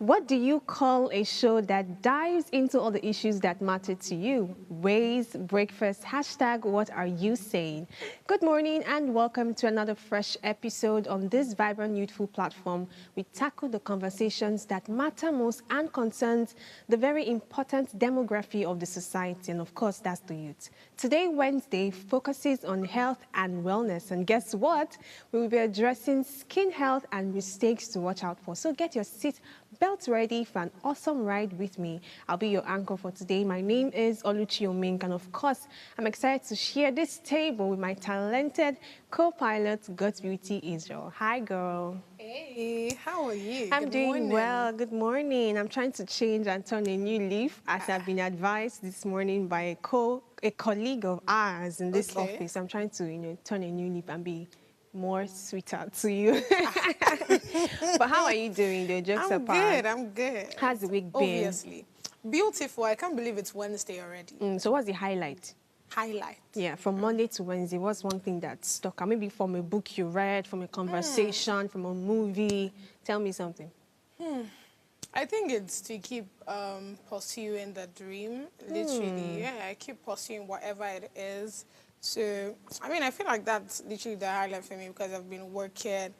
What do you call a show that dives into all the issues that matter to you? Ways, breakfast, hashtag what are you saying? Good morning and welcome to another fresh episode on this vibrant, youthful platform. We tackle the conversations that matter most and concerns the very important demography of the society, and of course, that's the youth. Today, Wednesday, focuses on health and wellness, and guess what? We will be addressing skin health and mistakes to watch out for. So get your seat belt ready for an awesome ride with me. I'll be your anchor for today. My name is Oluchi Omink, and of course, I'm excited to share this table with my talented co-pilot, God's Beauty Israel. Hi, girl. Hey, how are you? I'm Good doing morning. well. Good morning. I'm trying to change and turn a new leaf, as I've been advised this morning by a colleague of ours in this office. I'm trying to, turn a new leaf and be more sweeter to you. But how are you doing, though? Jokes apart. I'm good. How's the week been? Obviously. Beautiful. I can't believe it's Wednesday already. So what's the highlight? Highlight. Yeah, from Monday to Wednesday, what's one thing that stuck out? Maybe from a book you read, from a conversation, from a movie. Tell me something. I think it's to keep pursuing the dream, literally. Yeah, I keep pursuing whatever it is. So, I feel like that's literally the highlight for me because I've been working.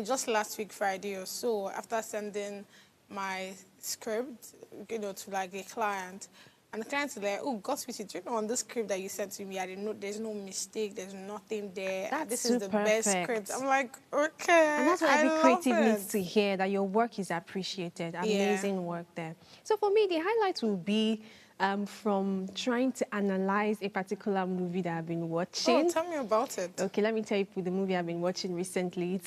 Just last week, Friday or so, after sending my script, to like a client, and the client's like, oh, Godspeed, do you know on this script that you sent to me, I didn't know there's no mistake, there's nothing there. This is the best script. I'm like, okay. And that's what every creative needs to hear, that your work is appreciated. Amazing work there. So for me, the highlights will be from trying to analyze a particular movie that I've been watching. Oh, tell me about it. Okay, let me tell you the movie I've been watching recently.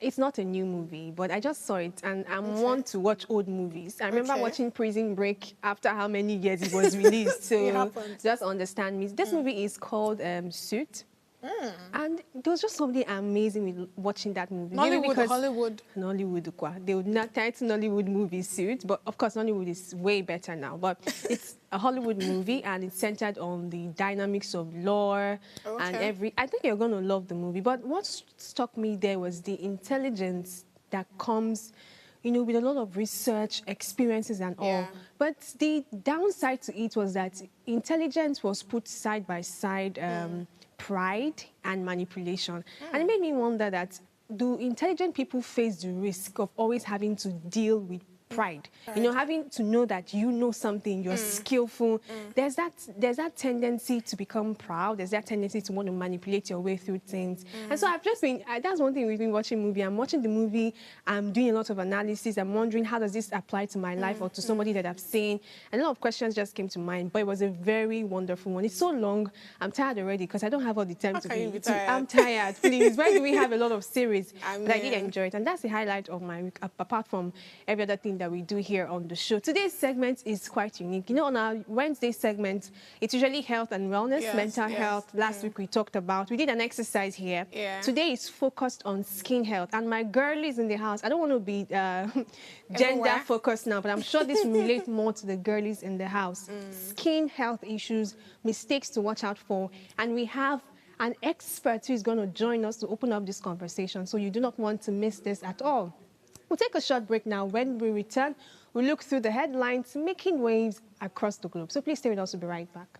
It's not a new movie, but I just saw it, and I'm one to watch old movies. I remember watching Prison Break after how many years it was released. So just understand me. This movie is called Suit. And there was just something amazing with watching that movie. Hollywood. Nollywood. They would not title Nollywood movie Suit, but of course Nollywood is way better now. But it's a Hollywood movie, and it's centered on the dynamics of lore and I think you're going to love the movie. But what struck me there was the intelligence that comes with a lot of research, experiences and all. But the downside to it was that intelligence was put side by side pride and manipulation. And it made me wonder that, do intelligent people face the risk of always having to deal with pride? Having to know that you know something, you're skillful. There's that tendency to become proud. There's that tendency to want to manipulate your way through things. And so I've just been, that's one thing we've been watching movie. I'm watching the movie, I'm doing a lot of analysis. I'm wondering, how does this apply to my life or to somebody that I've seen? And a lot of questions just came to mind, but it was a very wonderful one. It's so long, I'm tired already because I don't have all the time to be tired. I'm tired, please. Why do we have a lot of series? But I did enjoy it, and that's the highlight of my week, apart from every other thing that we do here on the show. Today's segment is quite unique. On our Wednesday segment, it's usually health and wellness, mental health. Last week we talked about, we did an exercise here. Today is focused on skin health, and my girl is in the house. I don't want to be gender focused now, but I'm sure this will relate more to the girlies in the house. Skin health issues, mistakes to watch out for, and we have an expert who is going to join us to open up this conversation, so you do not want to miss this at all. We'll take a short break now. When we return, we'll look through the headlines making waves across the globe. So please stay with us. We'll be right back.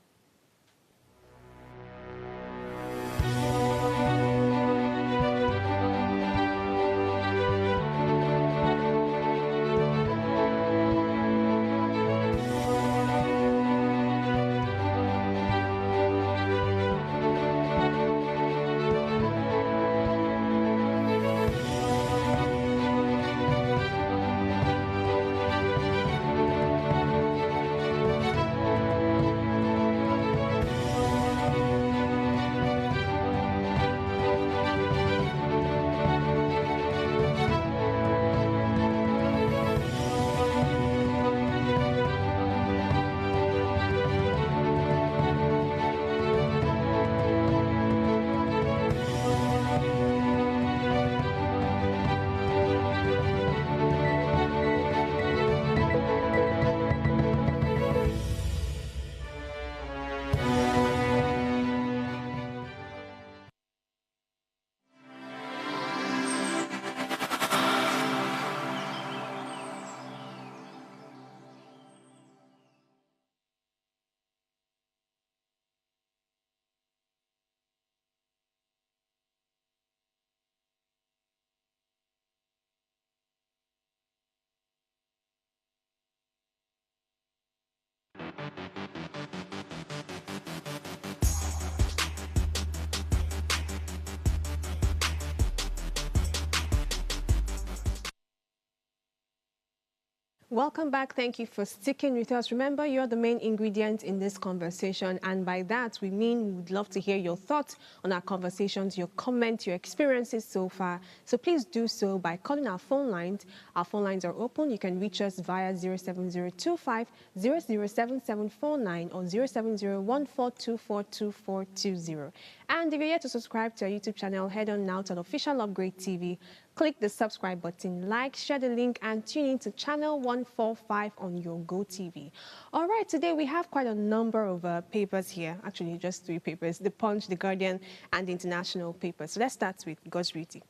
Welcome back. Thank you for sticking with us. Remember, you're the main ingredient in this conversation. And by that, we mean we would love to hear your thoughts on our conversations, your comments, your experiences so far. So please do so by calling our phone lines. Our phone lines are open. You can reach us via 07025 007749 or 07014242420. And if you're yet to subscribe to our YouTube channel, head on now to the official Upgrade TV. Click the subscribe button, like, share the link, and tune in to channel 145 on your Go TV. All right, today we have quite a number of papers here. Actually, just 3 papers: The Punch, The Guardian, and the international papers. So let's start with God's Beauty.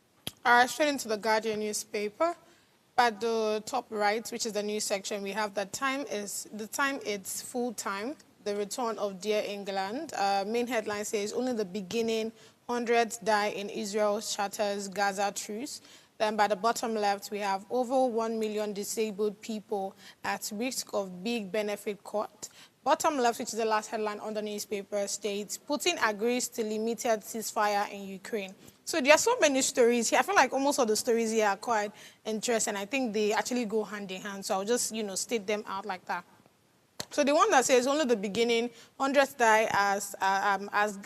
All right, straight into the Guardian newspaper. At the top right, which is the news section, we have the time it's full time. The return of Dear England. Main headline says only the beginning. Hundreds die in Israel shatters Gaza truce. Then by the bottom left, we have over 1 million disabled people at risk of big benefit cut. Bottom left, which is the last headline on the newspaper, states Putin agrees to limited ceasefire in Ukraine. So there are so many stories here. I feel like almost all the stories here are quite interesting. I think they actually go hand in hand. So I'll just, state them out like that. So the one that says only the beginning, hundreds die as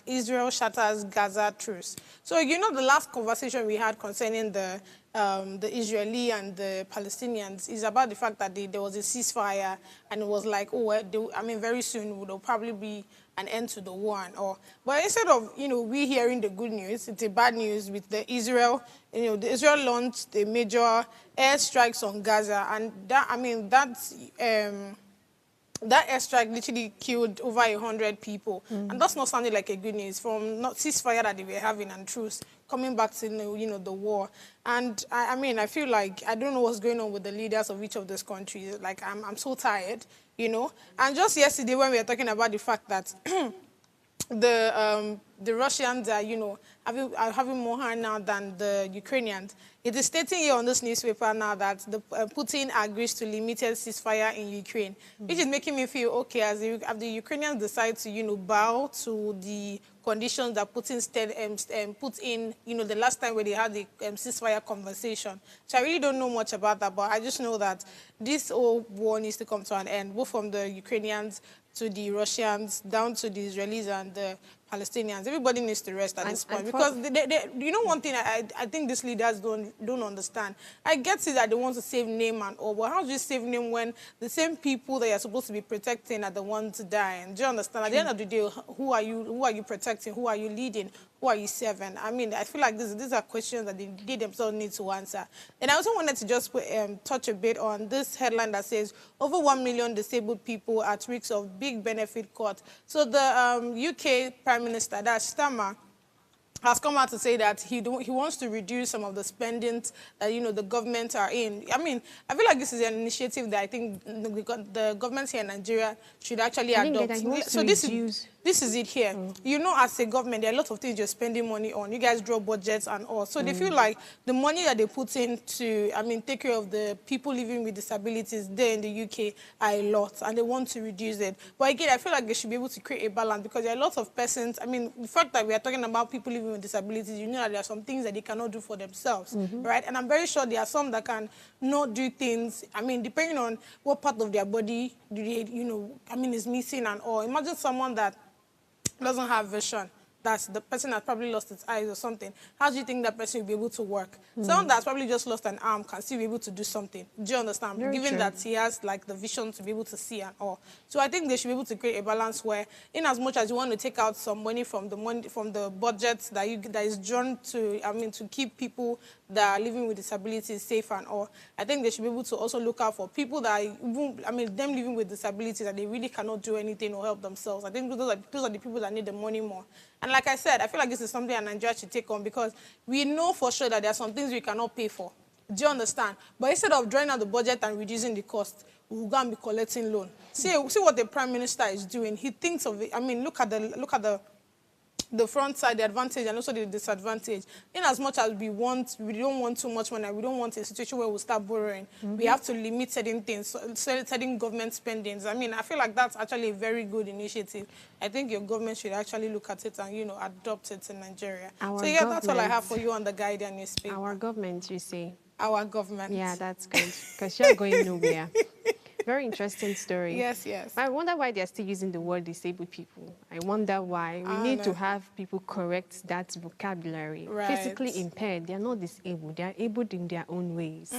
Israel shatters Gaza truce. So the last conversation we had concerning the Israeli and the Palestinians is about the fact that there was a ceasefire, and it was like, very soon there'll probably be an end to the war and all. But instead of we hearing the good news, it's a bad news with the Israel. The Israel launched a major airstrikes on Gaza, and that airstrike literally killed over 100 people. And that's not sounding like a good news from not ceasefire that they were having and truce coming back to, the war. And I feel like I don't know what's going on with the leaders of each of those countries. Like, I'm so tired, And just yesterday when we were talking about the fact that the Russians are, having more harm now than the Ukrainians. It is stating here on this newspaper now that the Putin agrees to limited ceasefire in Ukraine, which is making me feel okay as the Ukrainians decide to, bow to the conditions that Putin put in, the last time when they had the ceasefire conversation. So I really don't know much about that, but I just know that this whole war needs to come to an end, both from the Ukrainians to the Russians, down to the Israelis and the Palestinians. Everybody needs to rest at this point. Because, one thing I think these leaders don't understand. I get it that they want to save name and all, but how do you save name when the same people that you're supposed to be protecting are the ones dying? Do you understand? At the end of the day, who are you protecting? Who are you leading? Who are you serving? I feel like these are questions that they themselves need to answer. And I also wanted to just touch a bit on this headline that says over 1 million disabled people at risk of big benefit cut. So the UK Prime Minister, that's Starmer, has come out to say that he wants to reduce some of the spending that, the government are in. I feel like this is an initiative that I think the government here in Nigeria should actually adopt. So this is it here. As a government, there are a lot of things you're spending money on. You guys draw budgets and all. So they feel like the money that they put in to, take care of the people living with disabilities there in the UK are a lot, and they want to reduce it. But again, I feel like they should be able to create a balance, because there are lots of persons, the fact that we are talking about people living with disabilities, that there are some things that they cannot do for themselves, right? And I'm very sure there are some that can not do things, depending on what part of their body do they, is missing and all. Imagine someone that doesn't have vision. That's the person that probably lost its eyes or something. How do you think that person will be able to work? Someone that's probably just lost an arm can still be able to do something. Do you understand? Given that he has the vision to be able to see and all. So I think they should be able to create a balance where, in as much as you want to take out some money from the budgets that is drawn to, to keep people that are living with disabilities safe and all, I think they should be able to also look out for people that them living with disabilities that they really cannot do anything or help themselves. I think those are the people that need the money more. And like I said, I feel like this is something that Nigeria should take on, because we know for sure that there are some things we cannot pay for. Do you understand? But instead of drawing out the budget and reducing the cost, we'll go and be collecting loan. See what the Prime Minister is doing. He thinks of it. Look at the front side, the advantage, and also the disadvantage. In as much as we don't want too much money, we don't want a situation where we start borrowing. We have to limit certain things, certain government spendings. I feel like that's actually a very good initiative. I think your government should actually look at it and, adopt it in Nigeria. That's all I have for you on the Guardian newspaper. Our government, you say? our government. Yeah, that's good, because you're going nowhere. Very interesting story. Yes, yes. I wonder why they're still using the word disabled people. I wonder why. We need to have people correct that vocabulary. Right. Physically impaired, they're not disabled. They're able in their own ways.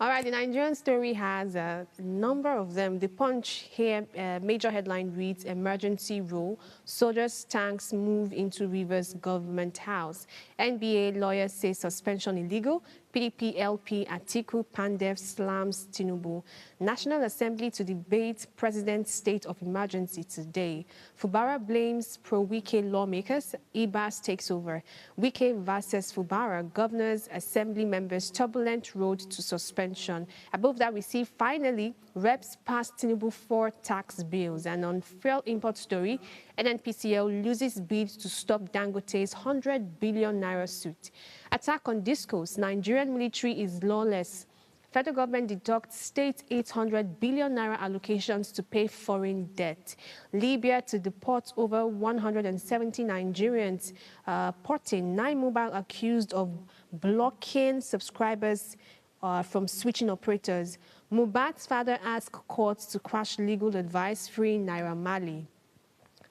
All right, the Nigerian story has a number of them. The Punch here, major headline reads, emergency rule. Soldiers' tanks move into Rivers government house. NBA lawyers say suspension illegal. PDP LP Atiku Pandev slams Tinubu. National Assembly to debate President's state of emergency today. Fubara blames pro-Wike lawmakers. Ibas takes over. Wike versus Fubara. Governors, Assembly members, turbulent road to suspension. Above that, we see finally reps passed Tinubu 4 tax bills. And on fuel import story, NNPCL loses bid to stop Dangote's 100 billion naira suit. Attack on discos. Nigerian military is lawless. Federal government deducts state 800 billion naira allocations to pay foreign debt. Libya to deport over 170 Nigerians. Porting 9 mobile accused of blocking subscribers from switching operators. Mubat's father asks courts to crash legal advice freeing Naira Marley.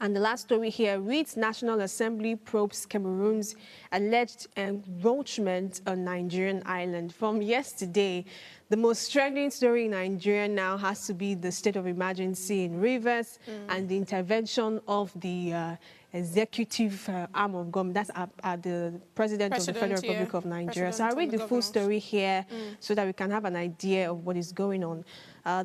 And the last story here reads, National Assembly probes Cameroon's alleged encroachment on Nigerian island. From yesterday, the most trending story in Nigeria now has to be the state of emergency in Rivers and the intervention of the executive arm of government. That's the President of the Federal Republic of Nigeria. So I'll read the full story here so that we can have an idea of what is going on.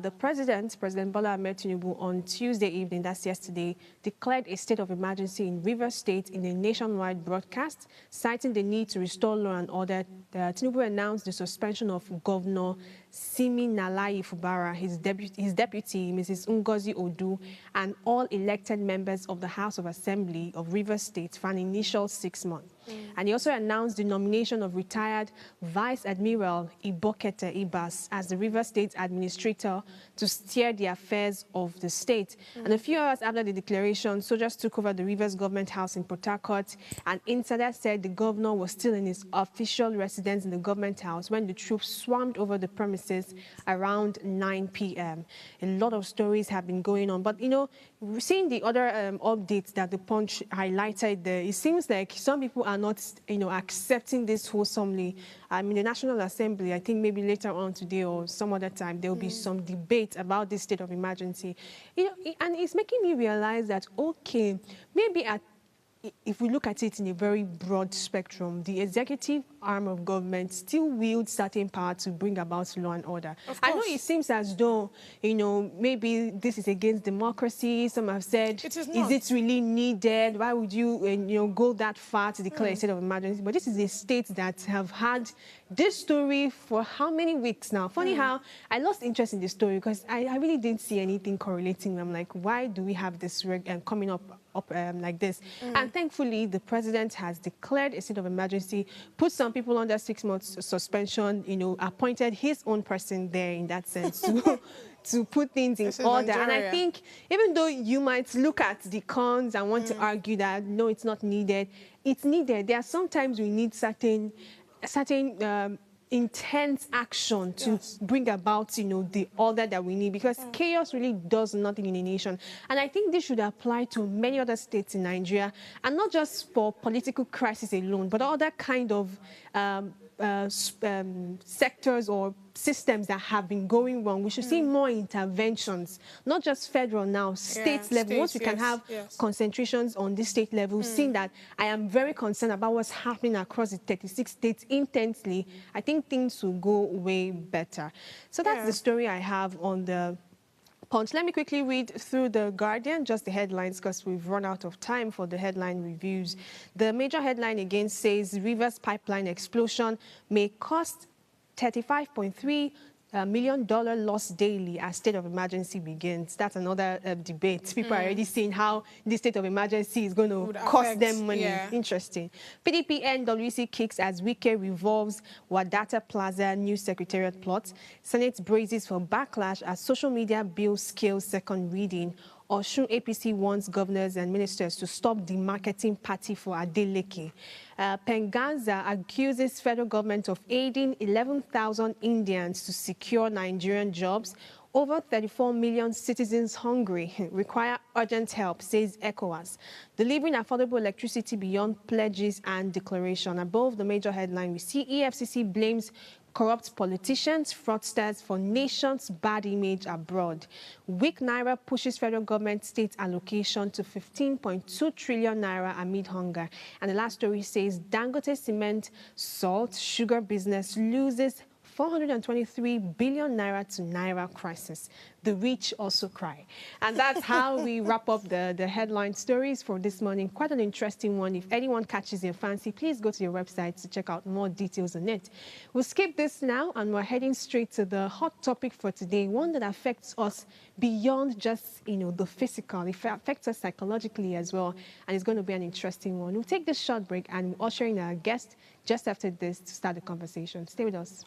The President Bola Ahmed Tinubu, on Tuesday evening, that's yesterday, declared a state of emergency in Rivers State in a nationwide broadcast, citing the need to restore law and order. Tinubu announced the suspension of Governor Simi Nalayi Fubara, his deputy, Mrs. Ngozi Odu, and all elected members of the House of Assembly of Rivers State for an initial 6 months. And he also announced the nomination of retired Vice Admiral Ibokete Ibas as the Rivers State Administrator to steer the affairs of the state. And a few hours after the declaration, soldiers took over the Rivers Government House in Port Harcourt, and insiders said the governor was still in his official residence in the government house when the troops swarmed over the premises around 9 p.m. A lot of stories have been going on, but, you know, seeing the other updates that the Punch highlighted there, it seems like some people are not, you know, accepting this wholesomely. I mean, the National Assembly, I think maybe later on today or some other time, there will be some debate about this state of emergency. You know, and it's making me realize that, okay, maybe if we look at it in a very broad spectrum, the executive arm of government still wields certain power to bring about law and order. I know it seems as though, you know, maybe this is against democracy. Some have said, is it really needed? Why would you, you know, go that far to declare a state of emergency? But this is a state that have had this story for how many weeks now? Funny how I lost interest in the story because I really didn't see anything correlating. I'm like, why do we have this coming up like this? And thankfully, the president has declared a state of emergency, put some people under 6 months suspension, you know, appointed his own person there in that sense to put things in order. And I think even though you might look at the cons and want to argue that, no, it's not needed, it's needed. There are sometimes we need certain intense action to bring about, you know, the order that we need, because chaos really does nothing in a nation. And I think this should apply to many other states in Nigeria, and not just for political crisis alone, but other kind of sectors or systems that have been going wrong. We should see more interventions, not just federal now, state level. Once we can have concentrations on this state level, seeing that I am very concerned about what's happening across the 36 states intensely, I think things will go way better. So that's the story I have on the Punch. Let me quickly read through the Guardian, just the headlines, because we've run out of time for the headline reviews. The major headline again says Rivers pipeline explosion may cost $35.3 million loss daily as state of emergency begins. That's another debate. People are already seeing how this state of emergency is going to cost them money. Interesting. PDP NWC kicks as Wike revolves Wadata Plaza new secretariat plot. Senate braces for backlash as social media bill scales second reading. Osun APC wants governors and ministers to stop the marketing party for Adeleke. Penganza accuses federal government of aiding 11,000 Indians to secure Nigerian jobs. Over 34 million citizens hungry require urgent help, says ECOWAS. Delivering affordable electricity beyond pledges and declaration. Above the major headline, we see EFCC blames corrupt politicians, fraudsters for nation's bad image abroad. Weak Naira pushes federal government state allocation to 15.2 trillion Naira amid hunger. And the last story says Dangote Cement, Salt, Sugar business loses 423 billion Naira to Naira crisis. The rich also cry. And that's how we wrap up the headline stories for this morning. Quite an interesting one. If anyone catches your fancy, please go to your website to check out more details on it. We'll skip this now and we're heading straight to the hot topic for today, one that affects us beyond just, the physical. It affects us psychologically as well. And it's going to be an interesting one. We'll take this short break and we'll usher in our guest just after this to start the conversation. Stay with us.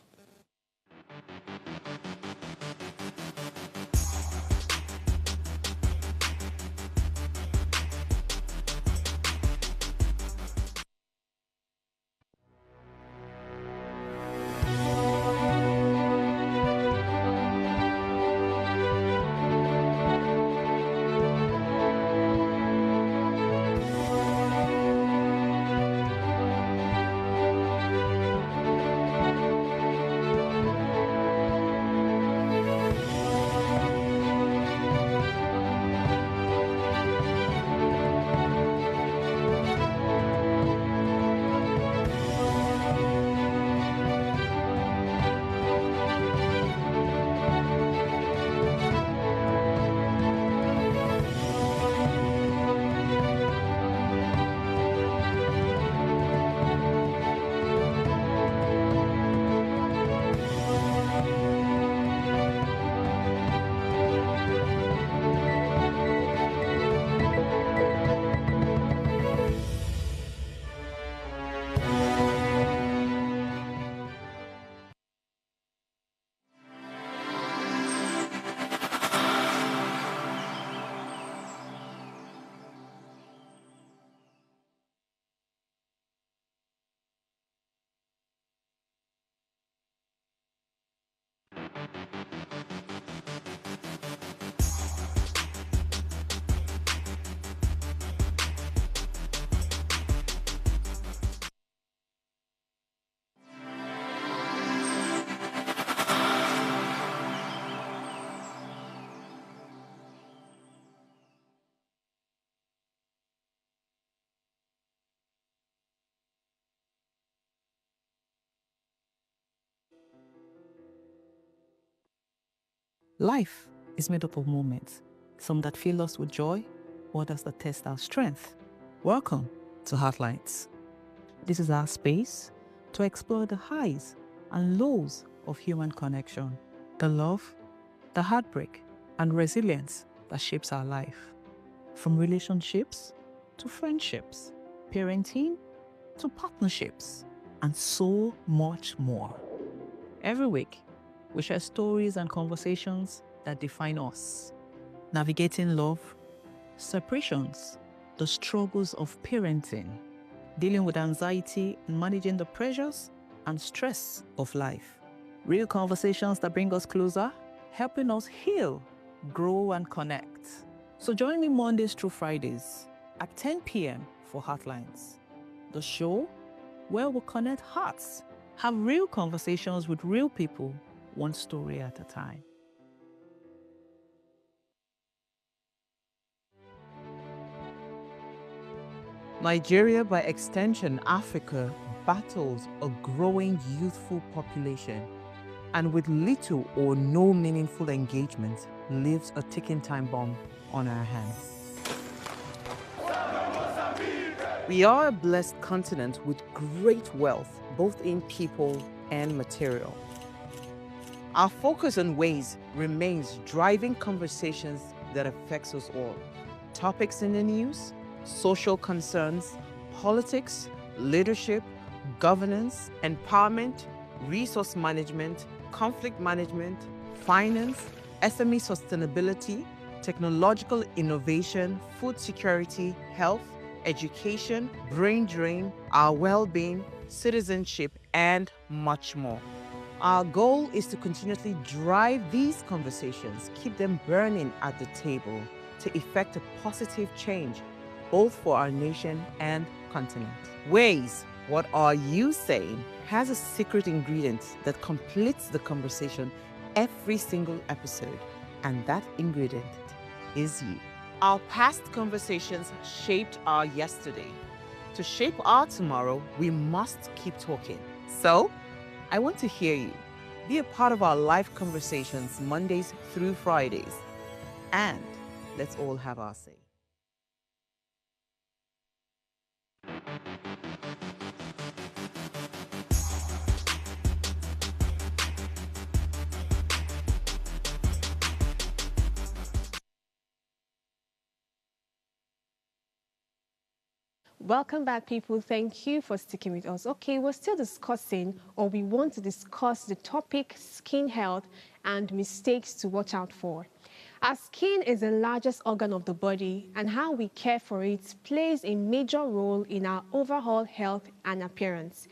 Life is made up of moments, some that fill us with joy, others that test our strength. Welcome to Heartlines. This is our space to explore the highs and lows of human connection, the love, the heartbreak, and resilience that shapes our life. From relationships to friendships, parenting to partnerships, and so much more. Every week, we share stories and conversations that define us, navigating love, separations, the struggles of parenting, dealing with anxiety and managing the pressures and stress of life. Real conversations that bring us closer, helping us heal, grow, and connect. So join me Mondays through Fridays at 10 p.m. for Heartlines, the show where we connect hearts, have real conversations with real people, one story at a time. Nigeria, by extension Africa, battles a growing youthful population and with little or no meaningful engagement leaves a ticking time bomb on our hands. We are a blessed continent with great wealth, both in people and material. Our focus on ways remains driving conversations that affects us all. Topics in the news, social concerns, politics, leadership, governance, empowerment, resource management, conflict management, finance, SME sustainability, technological innovation, food security, health, education, brain drain, our well-being, citizenship, and much more. Our goal is to continuously drive these conversations, keep them burning at the table to effect a positive change, both for our nation and continent. Ways, what are you saying, has a secret ingredient that completes the conversation every single episode, and that ingredient is you. Our past conversations shaped our yesterday. To shape our tomorrow, we must keep talking. So, I want to hear you. Be a part of our live conversations Mondays through Fridays. And let's all have our say. Welcome back, people. Thank you for sticking with us. Okay, we're still discussing, or we want to discuss the topic skin health and mistakes to watch out for. Our skin is the largest organ of the body, and how we care for it plays a major role in our overall health and appearance.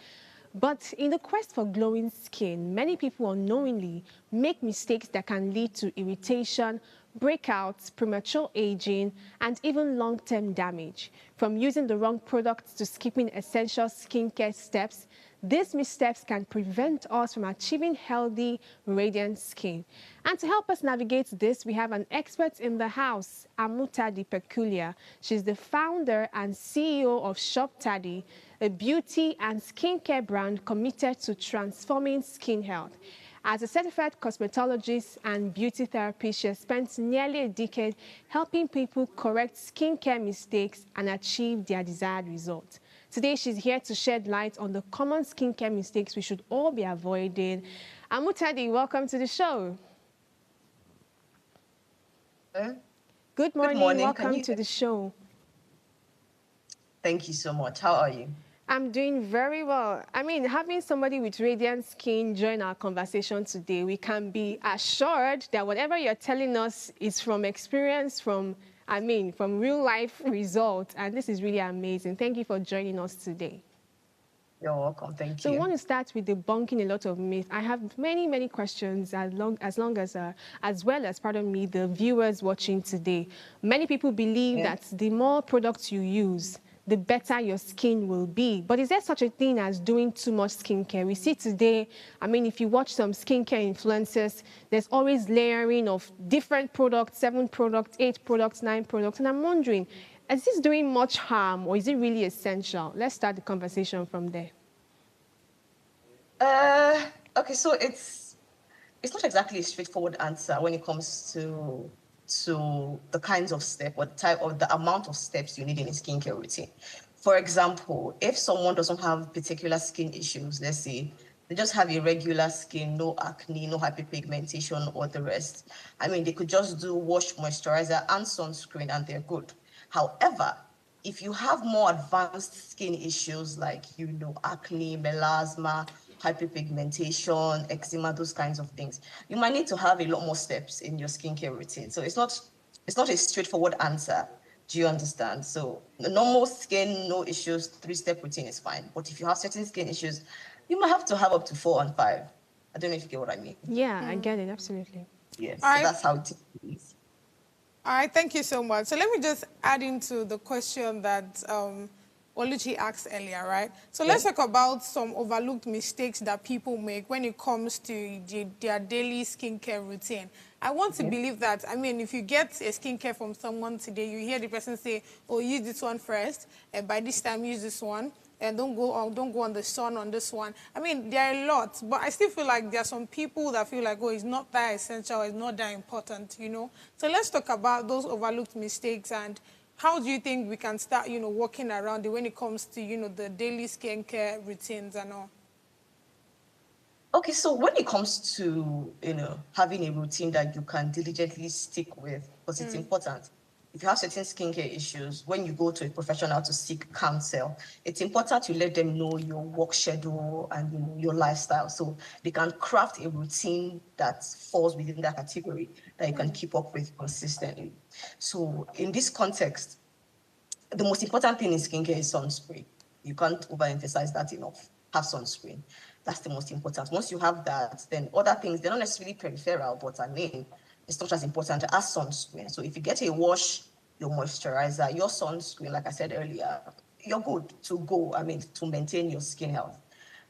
But in the quest for glowing skin, many people unknowingly make mistakes that can lead to irritation, breakouts, premature aging, and even long-term damage. From using the wrong products to skipping essential skincare steps, these missteps can prevent us from achieving healthy, radiant skin. And to help us navigate this, we have an expert in the house, Amutadi Peculiar. She's the founder and CEO of Shop Taddy, a beauty and skincare brand committed to transforming skin health. As a certified cosmetologist and beauty therapist, she has spent nearly a decade helping people correct skincare mistakes and achieve their desired results. Today, she's here to shed light on the common skincare mistakes we should all be avoiding. Amutadi, welcome to the show. Good morning. Welcome to the show. Thank you so much. How are you? I'm doing very well. I mean, having somebody with radiant skin join our conversation today, we can be assured that whatever you're telling us is from experience, from real life results. And this is really amazing. Thank you for joining us today. You're welcome. Thank you. So I want to start with debunking a lot of myths. I have many questions as well as the viewers watching today. Many people believe that the more products you use, the better your skin will be. But is there such a thing as doing too much skincare? We see today, I mean, if you watch some skincare influencers, there's always layering of different products, 7 products, 8 products, 9 products. And I'm wondering, is this doing much harm or is it really essential? Let's start the conversation from there. Okay, so it's not exactly a straightforward answer when it comes to the kinds of step or the amount of steps you need in a skincare routine. For example, if someone doesn't have particular skin issues, let's say they just have irregular skin, no acne, no hyperpigmentation or the rest, I mean, they could just do wash, moisturizer and sunscreen and they're good. However, if you have more advanced skin issues like, acne, melasma, hyperpigmentation, eczema, those kinds of things, you might need to have a lot more steps in your skincare routine. So it's not a straightforward answer. Do you understand? So the normal skin, no issues, 3-step routine is fine. But if you have certain skin issues, you might have to have up to 4 and 5. I don't know if you get what I mean. Yeah, I get it, absolutely. Yes, so that's how it is. All right, thank you so much. So let me just add into the question that Oluchi asked earlier, right? So let's talk about some overlooked mistakes that people make when it comes to their daily skincare routine. I want to believe that, I mean, if you get a skincare from someone today, you hear the person say, oh, use this one first, and by this time use this one, and don't go on the sun on this one. I mean, there are a lot, but I still feel like there are some people that feel like, oh, it's not that essential, it's not that important, So let's talk about those overlooked mistakes and how do you think we can start, working around it when it comes to, the daily skincare routines and all? Okay, so when it comes to, having a routine that you can diligently stick with, because it's important, if you have certain skincare issues, when you go to a professional to seek counsel, it's important to let them know your work schedule and your lifestyle, so they can craft a routine that falls within that category that you can keep up with consistently. So in this context, the most important thing in skincare is sunscreen. You can't overemphasize that enough. Have sunscreen. That's the most important. Once you have that, then other things, they're not necessarily peripheral, but I mean, it's not as important as sunscreen. So if you get a wash, your moisturizer, your sunscreen, like I said earlier, you're good to go. I mean, to maintain your skin health.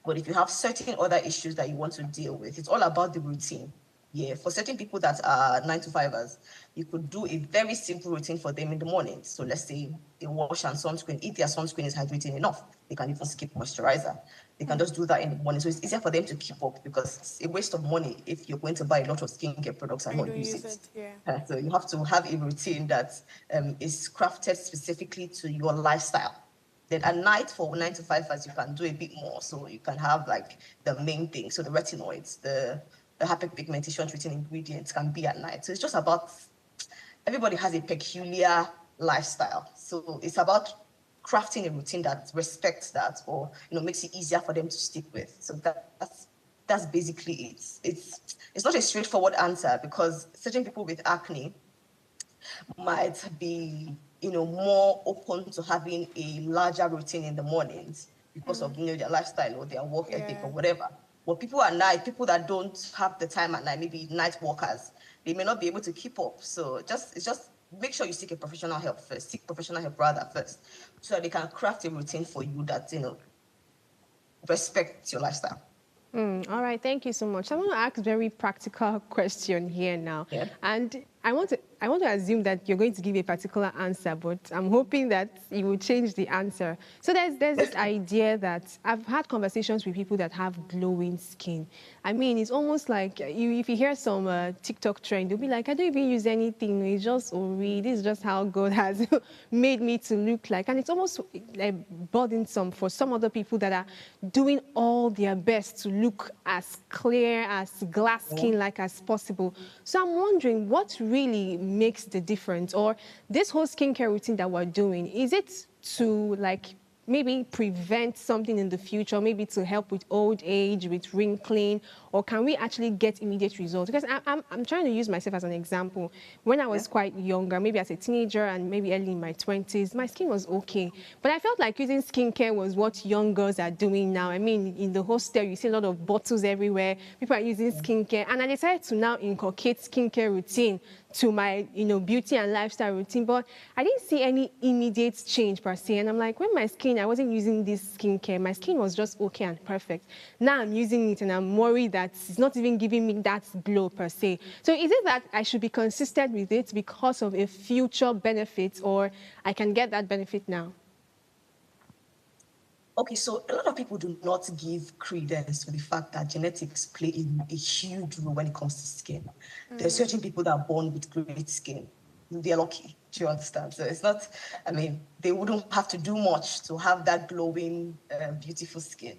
But if you have certain other issues that you want to deal with, it's all about the routine. Yeah, for certain people that are 9 to 5ers, you could do a very simple routine for them in the morning. So let's say they wash and sunscreen. If their sunscreen is hydrating enough, they can even skip moisturizer. They can just do that in the morning. So it's easier for them to keep up, because it's a waste of money if you're going to buy a lot of skincare products and I not don't use use it. it, yeah. So you have to have a routine that is crafted specifically to your lifestyle. Then at night for 9 to 5ers, you can do a bit more. So you can have like the main thing. So the retinoids, the hyperpigmentation treating ingredients can be at night. So it's just about, everybody has a peculiar lifestyle. So it's about crafting a routine that respects that, or makes it easier for them to stick with. So that's basically it. It's not a straightforward answer, because certain people with acne might be more open to having a larger routine in the mornings because of their lifestyle or their work ethic or whatever. But people at night, people that don't have the time at night, maybe night workers, they may not be able to keep up. So it's just make sure you seek a professional help first. Seek professional help rather first, so that they can craft a routine for you that respects your lifestyle. All right, thank you so much. I want to ask a very practical question here now. Yeah. And I want to assume that you're going to give a particular answer, but I'm hoping that you will change the answer. So there's this idea that I've had conversations with people that have glowing skin. I mean, it's almost like if you hear some TikTok trend, they'll be like, I don't even use anything. It's just Ori. This is just how God has made me to look like. And it's almost burdensome for some other people that are doing all their best to look as clear, as glass skin-like as possible. So I'm wondering, what really makes the difference? Or this whole skincare routine that we're doing, is it to maybe prevent something in the future, maybe to help with old age, with wrinkling, or can we actually get immediate results? Because I'm trying to use myself as an example. When I was quite younger, maybe as a teenager and maybe early in my 20s, my skin was okay. But I felt like using skincare was what young girls are doing now. I mean, in the hostel, you see a lot of bottles everywhere. People are using skincare. And I decided to now inculcate skincare routine to my, beauty and lifestyle routine. But I didn't see any immediate change per se. And I'm like, when my skin, I wasn't using this skincare. My skin was just okay and perfect. Now I'm using it and I'm worried that it's not even giving me that glow per se. So is it that I should be consistent with it because of a future benefit, or I can get that benefit now? Okay, so a lot of people do not give credence to the fact that genetics play a huge role when it comes to skin. There are certain people that are born with great skin. They're lucky, do you understand? So it's not, I mean, they wouldn't have to do much to have that glowing, beautiful skin.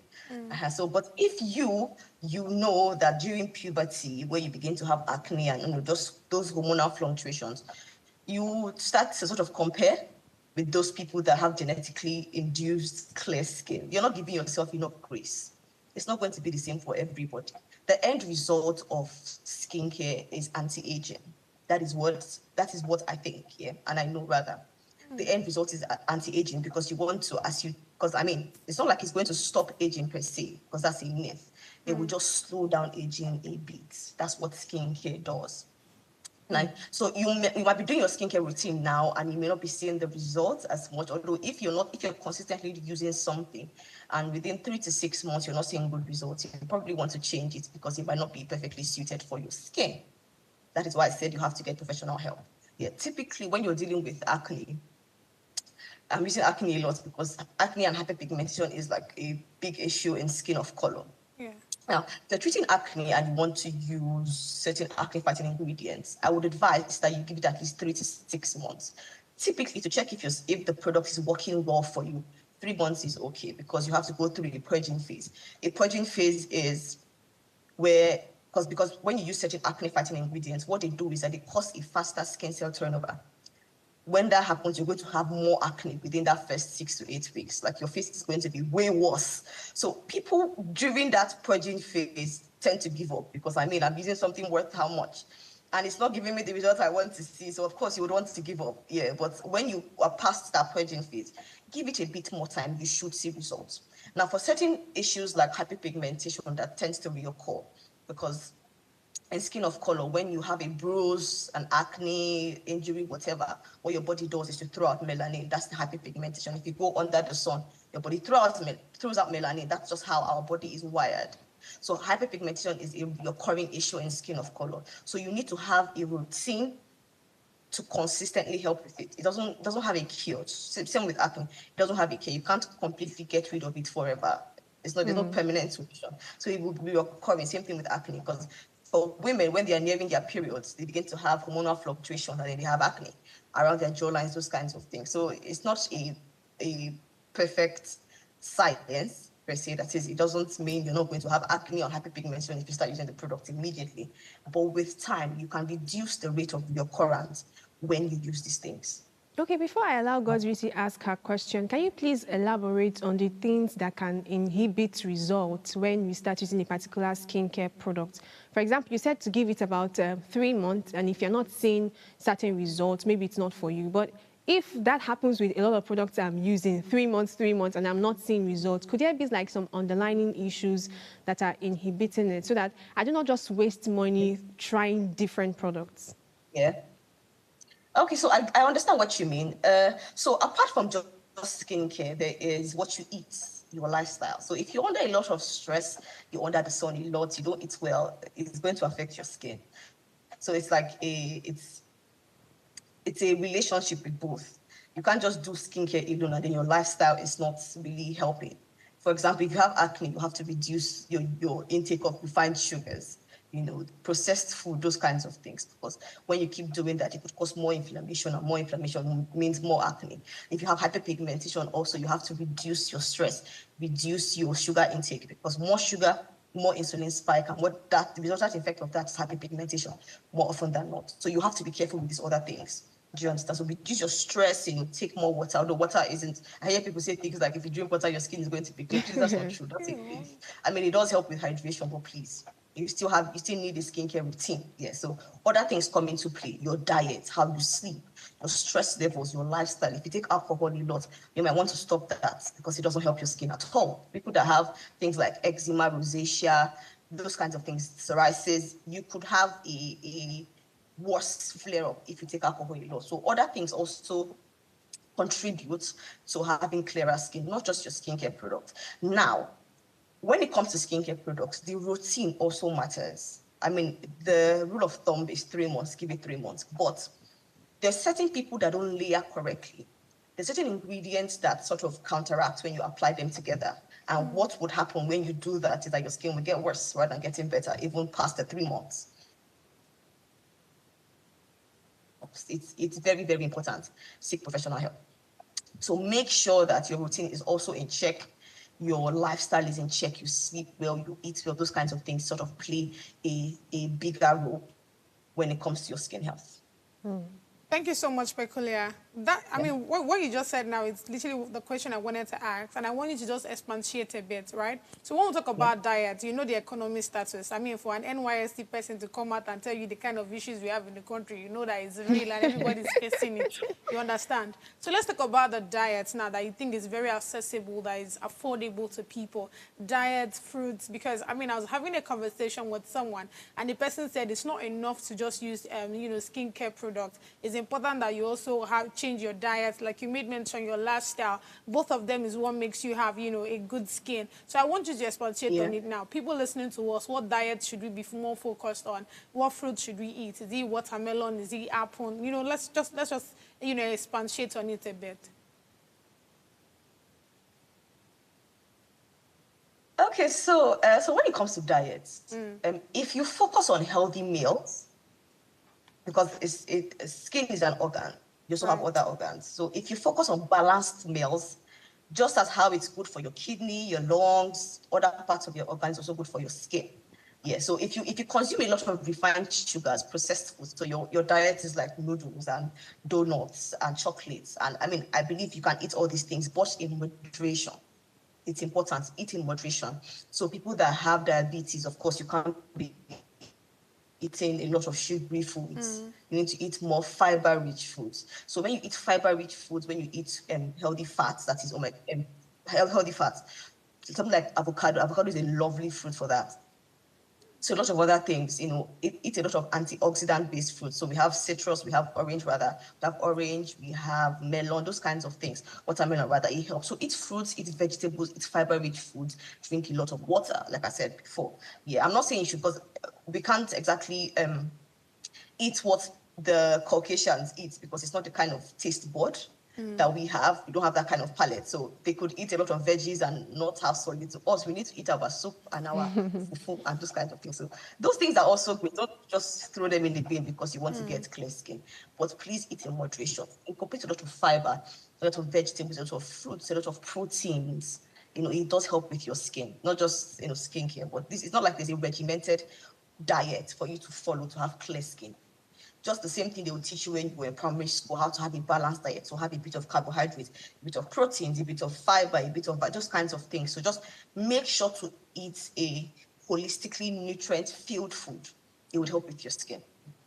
So, but if you know that during puberty, where you begin to have acne and just those hormonal fluctuations, you start to sort of compare with those people that have genetically induced clear skin. You're not giving yourself enough grace. It's not going to be the same for everybody. The end result of skincare is anti-aging. That is what I think, yeah, and I know rather. The end result is anti-aging, because you want to, because I mean, it's not like it's going to stop aging per se, because that's a myth. It will just slow down aging a bit. That's what skincare does. So you might be doing your skincare routine now and you may not be seeing the results as much. Although if you're consistently using something and within 3 to 6 months you're not seeing good results, you probably want to change it, because it might not be perfectly suited for your skin. That is why I said you have to get professional help. Yeah, typically when you're dealing with acne, I'm using acne a lot because acne and hyperpigmentation is like a big issue in skin of color. Yeah. Now, if you're treating acne and you want to use certain acne-fighting ingredients, I would advise that you give it at least 3 to 6 months. Typically, to check if the product is working well for you, 3 months is okay, because you have to go through the purging phase. A purging phase is where, because when you use certain acne-fighting ingredients, what they do is that they cause a faster skin cell turnover. when that happens, you're going to have more acne within that first 6 to 8 weeks. Like your face is going to be way worse. So people during that purging phase tend to give up because I'm using something worth how much? And it's not giving me the result I want to see. So of course you would want to give up. Yeah, but when you are past that purging phase, give it a bit more time, you should see results. Now for certain issues like hyperpigmentation that tends to reoccur because and skin of color, when you have a bruise, an acne, injury, whatever, what your body does is to throw out melanin. That's the hyperpigmentation. If you go under the sun, your body throws out melanin. That's just how our body is wired. So hyperpigmentation is a recurring issue in skin of color. So you need to have a routine to consistently help with it. It doesn't have a cure. Same with acne. It doesn't have a cure. You can't completely get rid of it forever. There's no permanent solution. So it will be recurring. Same thing with acne, because for women, when they are nearing their periods, they begin to have hormonal fluctuation and then they have acne around their jawlines, those kinds of things. So it's not a perfect science per se. That is, it doesn't mean you're not going to have acne or hyperpigmentation if you start using the product immediately. But with time, you can reduce the rate of your current when you use these things. Okay, before I allow Godswill to ask her question, can you please elaborate on the things that can inhibit results when you start using a particular skincare product? For example, you said to give it about 3 months, and if you're not seeing certain results, maybe it's not for you. But if that happens with a lot of products I'm using, 3 months, and I'm not seeing results, could there be like some underlying issues that are inhibiting it so that I do not just waste money trying different products? Yeah. Okay, so I understand what you mean. So apart from just skincare, there is what you eat, your lifestyle. So if you're under a lot of stress, you're under the sun a lot, you don't eat well, it's going to affect your skin. So it's like it's a relationship with both. You can't just do skincare alone and then your lifestyle is not really helping. For example, if you have acne, you have to reduce your intake of refined sugars, processed food, those kinds of things. Because when you keep doing that, it could cause more inflammation, and more inflammation means more acne. If you have hyperpigmentation, also, you have to reduce your stress, reduce your sugar intake, because more sugar, more insulin spike, and the resultant effect of that is hyperpigmentation more often than not. So you have to be careful with these other things. Do you understand? So reduce your stress, take more water. Although water isn't, I hear people say things like if you drink water, your skin is going to be clear. Please, that's not true. It does help with hydration, but please, you still need a skincare routine. Yeah. So other things come into play: your diet, how you sleep, your stress levels, your lifestyle. If you take alcohol a lot, you might want to stop that because it doesn't help your skin at all. People that have things like eczema, rosacea, those kinds of things, psoriasis, you could have a worse flare-up if you take alcohol a lot. So other things also contribute to having clearer skin, not just your skincare product. Now, when it comes to skincare products, the routine also matters. The rule of thumb is 3 months, give it 3 months. But there's certain people that don't layer correctly. There's certain ingredients that sort of counteract when you apply them together. And what would happen when you do that is that your skin will get worse rather than getting better, even past the 3 months. It's very, very important. Seek professional help. So make sure that your routine is also in check. Your lifestyle is in check. You sleep well, you eat well. Those kinds of things sort of play a bigger role when it comes to your skin health. Thank you so much, Peculiar. What you just said now is literally the question I wanted to ask, and I want you to just expatiate a bit, right? So when we talk about diet, the economic status. For an NYSC person to come out and tell you the kind of issues we have in the country, that it's real and everybody's facing it. You understand? So let's talk about the diet now that you think is very accessible, that is affordable to people. Diet, fruits, because, I was having a conversation with someone, and the person said it's not enough to just use, skincare products. It's important that you also change your diet, like you made mention, your lifestyle. Both of them is what makes you have, a good skin. So I want you to expatiate on it now. People listening to us, what diet should we be more focused on? What fruit should we eat? Is it watermelon? Is it apple? Let's just expatiate on it a bit. Okay, so when it comes to diets, if you focus on healthy meals, because skin is an organ, you also have other organs. So if you focus on balanced meals, just as how it's good for your kidney, your lungs, other parts of your organs, also good for your skin. Yeah, so if you consume a lot of refined sugars, processed foods, so your diet is like noodles and donuts and chocolates, and I mean, I believe you can eat all these things, but in moderation. It's important, eat in moderation. So people that have diabetes, of course, you can't be eating a lot of sugary foods. You need to eat more fiber-rich foods. So when you eat fiber-rich foods, when you eat healthy fats, that is healthy fats, something like avocado. Avocado is a lovely fruit for that. So a lot of other things, eat a lot of antioxidant-based fruits. So we have citrus, we have orange rather, we have orange, we have melon, those kinds of things. Watermelon rather, it helps. So eat fruits, eat vegetables, eat fiber-rich foods, drink a lot of water, like I said before. Yeah, I'm not saying you should, because we can't exactly eat what the Caucasians eat, because it's not the kind of taste bud that we have. We don't have that kind of palate. So they could eat a lot of veggies and not have solid. To us, we need to eat our soup and our fufu and those kinds of things. So those things are also good. Don't just throw them in the bin because you want to get clear skin. But please eat in moderation. Incorporate a lot of fiber, a lot of vegetables, a lot of fruits, a lot of proteins. It does help with your skin, not just skincare. But this is not like there's a regimented diet for you to follow to have clear skin. Just the same thing they will teach you when you were in primary school, how to have a balanced diet. So have a bit of carbohydrates, a bit of proteins, a bit of fiber, a bit of those kinds of things. So just make sure to eat a holistically nutrient-filled food. It would help with your skin.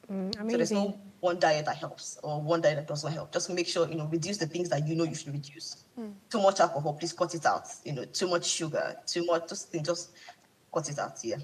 So there's no Amazing. one diet that helps or one diet that doesn't help. Just make sure, reduce the things that you should reduce. Too much alcohol, please cut it out. Too much sugar, too much, just cut it out, yeah.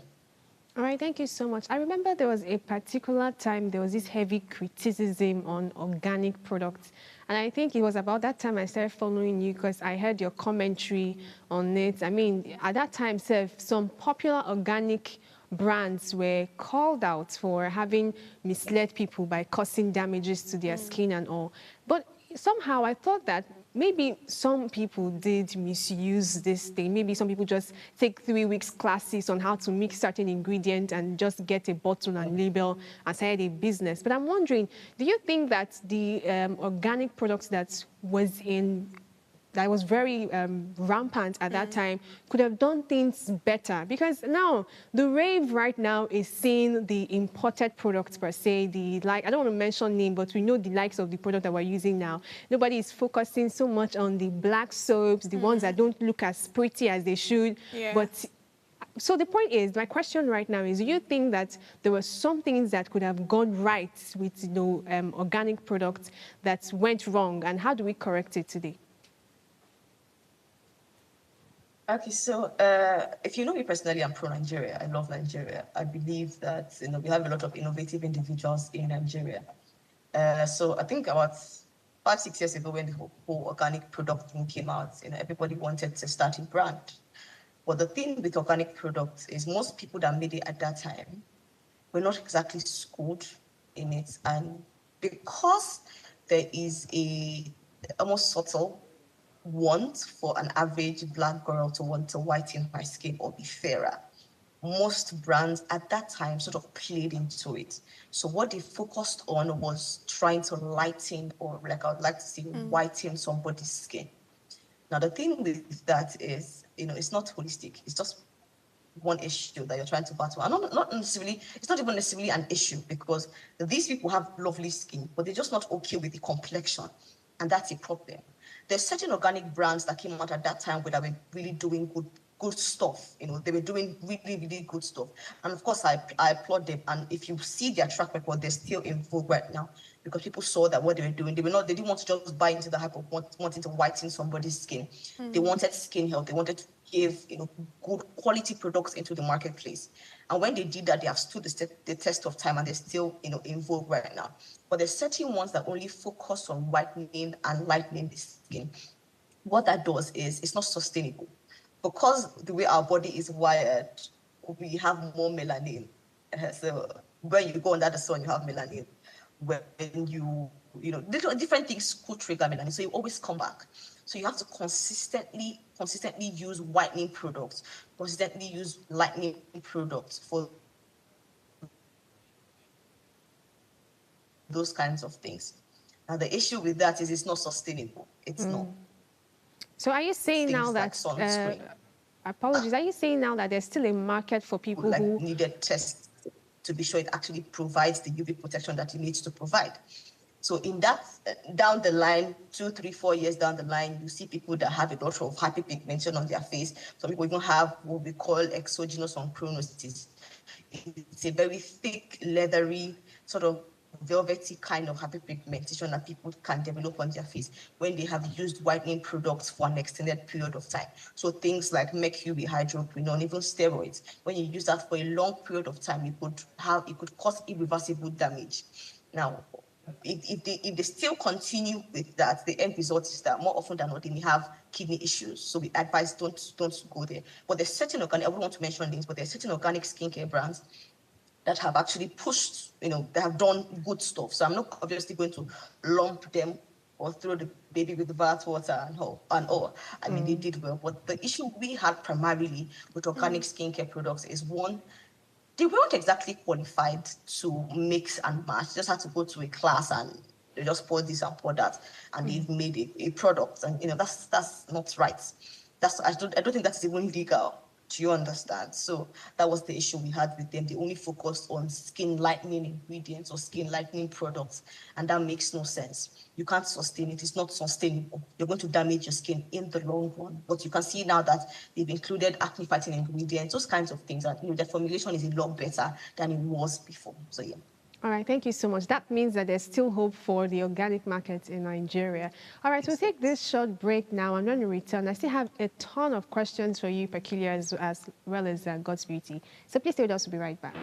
All right, thank you so much. I remember there was a particular time there was this heavy criticism on organic products. And I think it was about that time I started following you because I heard your commentary on it. I mean, at that time, some popular organic brands were called out for having misled people by causing damages to their skin and all. But somehow I thought that maybe some people did misuse this thing. Maybe some people just take 3 weeks classes on how to mix certain ingredients and just get a bottle and label and start a business. But I'm wondering, do you think that the organic products that was very rampant at that time could have done things better? Because now the rave right now is seeing the imported products per se, I don't want to mention name, but we know the likes of the product that we're using now. Nobody is focusing so much on the black soaps, the ones that don't look as pretty as they should. Yeah. But so the point is, my question right now is, do you think that there were some things that could have gone right with organic products that went wrong, and how do we correct it today? Okay, so if you know me personally, I'm pro-Nigeria. I love Nigeria. I believe that we have a lot of innovative individuals in Nigeria. So I think about 5-6 years ago, when the whole organic product thing came out, everybody wanted to start a brand. But the thing with organic products is most people that made it at that time were not exactly schooled in it, and because there is a almost subtle want for an average black girl to want to whiten her skin or be fairer, most brands at that time sort of played into it. So what they focused on was trying to lighten, or like I would like to say, whiten somebody's skin. Now the thing with that is, it's not holistic. It's just one issue that you're trying to battle. And not necessarily, it's not even necessarily an issue, because these people have lovely skin, but they're just not okay with the complexion. And that's a problem. There's certain organic brands that came out at that time where they were really doing good stuff. They were doing really, really good stuff. And of course, I applaud them. And if you see their track record, they're still in vogue right now, because people saw that what they were doing, they didn't want to just buy into the hype of wanting to whiten somebody's skin. They wanted skin health. They wanted to give, good quality products into the marketplace. And when they did that, they have stood the test of time, and they're still, in vogue right now. But there's certain ones that only focus on whitening and lightening the skin. What that does is it's not sustainable, because the way our body is wired, we have more melanin. So when you go under the sun, you have melanin. When different things could trigger melanin, so you always come back. So you have to consistently use whitening products, consistently use lightening products for those kinds of things. Now the issue with that is it's not sustainable. It's not. So are you saying now Things like that sunscreen. apologies. Are you saying now that there's still a market for people like who needed tests to be sure it actually provides the UV protection that it needs to provide. So in that, down the line, 2, 3, 4 years down the line, you see people that have a lot of hyperpigmentation on their face. Some people even have what we call exogenous chronosis. It's a very thick, leathery, sort of velvety kind of hyperpigmentation that people can develop on their face when they have used whitening products for an extended period of time. So things like mercury hydroquinone, even steroids, when you use that for a long period of time, it could cause irreversible damage. Now, if they still continue with that, the end result is that more often than not, they may have kidney issues. So we advise don't go there. But there's certain organic, I won't want to mention names, but there's certain organic skincare brands that have actually pushed, they have done good stuff. So I'm not obviously going to lump them or throw the baby with the bathwater and all. I mean, they did well. But the issue we had primarily with organic skincare products is, one, they weren't exactly qualified to mix and match. They just had to go to a class and they just pour this and pour that, and they've made a product. And that's not right. I don't think that's even legal. Do you understand? So that was the issue we had with them. They only focused on skin lightening ingredients or skin lightening products, and that makes no sense. You can't sustain it. It's not sustainable. You're going to damage your skin in the long run. But you can see now that they've included acne-fighting ingredients, those kinds of things, and the formulation is a lot better than it was before. So yeah. All right, thank you so much. That means that there's still hope for the organic market in Nigeria. All right, we'll take this short break now. I'm going to return. I still have a ton of questions for you, Peculiar, as well as God's Beauty. So please stay with us. We'll be right back.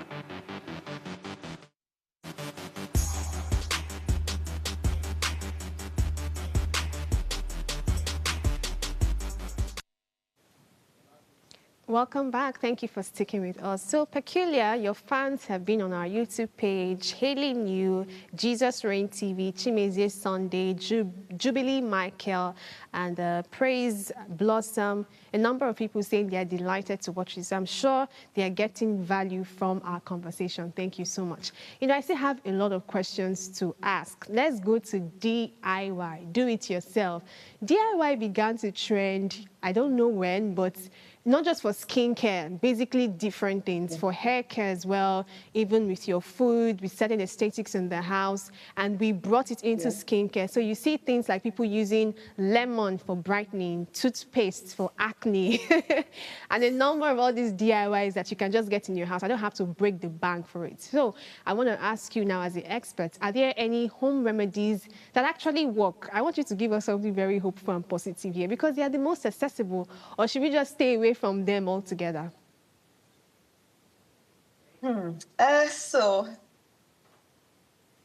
Welcome back. Thank you for sticking with us. So, Peculiar, your fans have been on our YouTube page, Haley New, Jesus Reign TV, Chimezie Sunday, Jubilee Michael, and Praise Blossom. A number of people saying they are delighted to watch this. I'm sure they are getting value from our conversation. Thank you so much. I still have a lot of questions to ask. Let's go to DIY, do it yourself. DIY began to trend, I don't know when, but not just for skincare, basically different things, for hair care as well, even with your food, with certain aesthetics in the house, and we brought it into skincare. So you see things like people using lemon for brightening, toothpaste for acne, and a number of all these DIYs that you can just get in your house. I don't have to break the bank for it. So I want to ask you now as the expert, are there any home remedies that actually work? I want you to give us something very hopeful and positive here because they are the most accessible, or should we just stay away from them altogether? So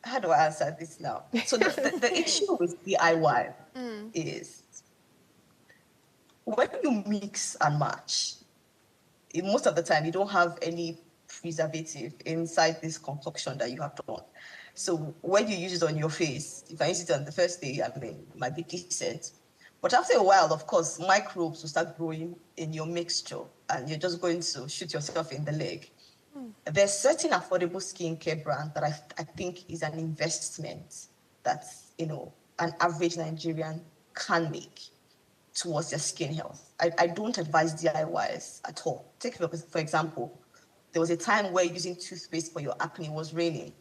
how do I answer this now? So the issue with DIY is when you mix and match, most of the time you don't have any preservative inside this concoction that you have done. So when you use it on your face, you can use it on the first day, I mean, it might be decent. But after a while, of course, microbes will start growing in your mixture and you're just going to shoot yourself in the leg. There's certain affordable skincare brand that I think is an investment that, an average Nigerian can make towards their skin health. I don't advise DIYs at all. Take, for example, there was a time where using toothpaste for your acne was raining.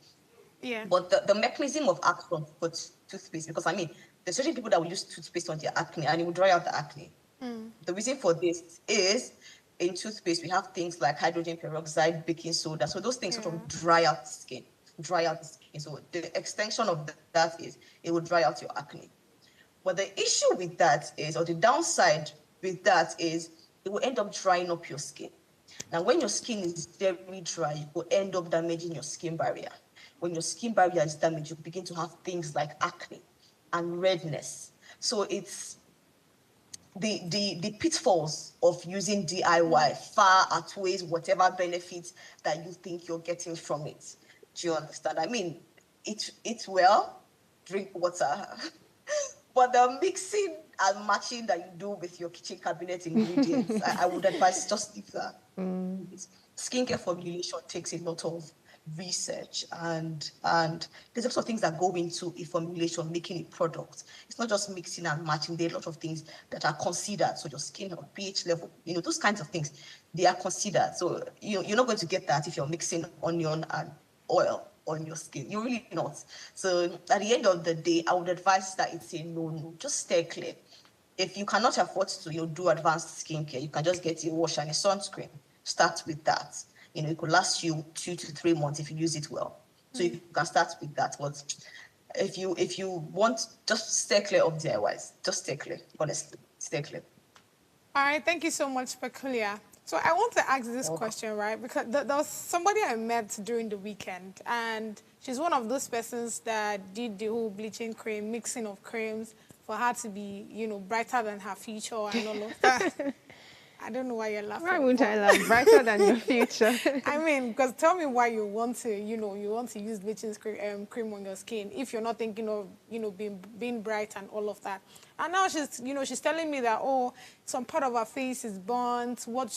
Yeah. But the mechanism of action for toothpaste, because there's certain people that will use toothpaste on their acne and it will dry out the acne. The reason for this is in toothpaste, we have things like hydrogen peroxide, baking soda. So those things sort of dry out the skin. So the extension of that is it will dry out your acne. But the issue with that is, or the downside with that is, it will end up drying up your skin. Now, when your skin is very dry, you will end up damaging your skin barrier. When your skin barrier is damaged, you begin to have things like acne and redness. So it's the pitfalls of using DIY far outweighs whatever benefits that you think you're getting from it. Do you understand? I mean, eat well, drink water, but the mixing and matching that you do with your kitchen cabinet ingredients, I would advise just leave that. Skincare formulation takes a lot of research, and there's lots of things that go into a formulation, making a product. It's not just mixing and matching. There are a lot of things that are considered. So your skin or pH level, those kinds of things, they are considered. So you're not going to get that if you're mixing onion and oil on your skin. You're really not. So at the end of the day, I would advise that it's a no, just stay clear. If you cannot afford to do advanced skincare, you can just get a wash and a sunscreen. Start with that. It could last you 2 to 3 months if you use it well. So you can start with that. But if you want, just stay clear of DIYs. Just stay clear. Honestly, stay clear. All right, thank you so much, Peculiar. So I want to ask this question, right? Because there was somebody I met during the weekend, and she's one of those persons that did the whole bleaching cream, mixing of creams for her to be, brighter than her future and all of that. I don't know why you're laughing. Why wouldn't I laugh? Brighter than your future. I mean, because tell me why you want to, you want to use bleaching cream on your skin if you're not thinking of, being bright and all of that. And now she's telling me that, some part of her face is burnt. What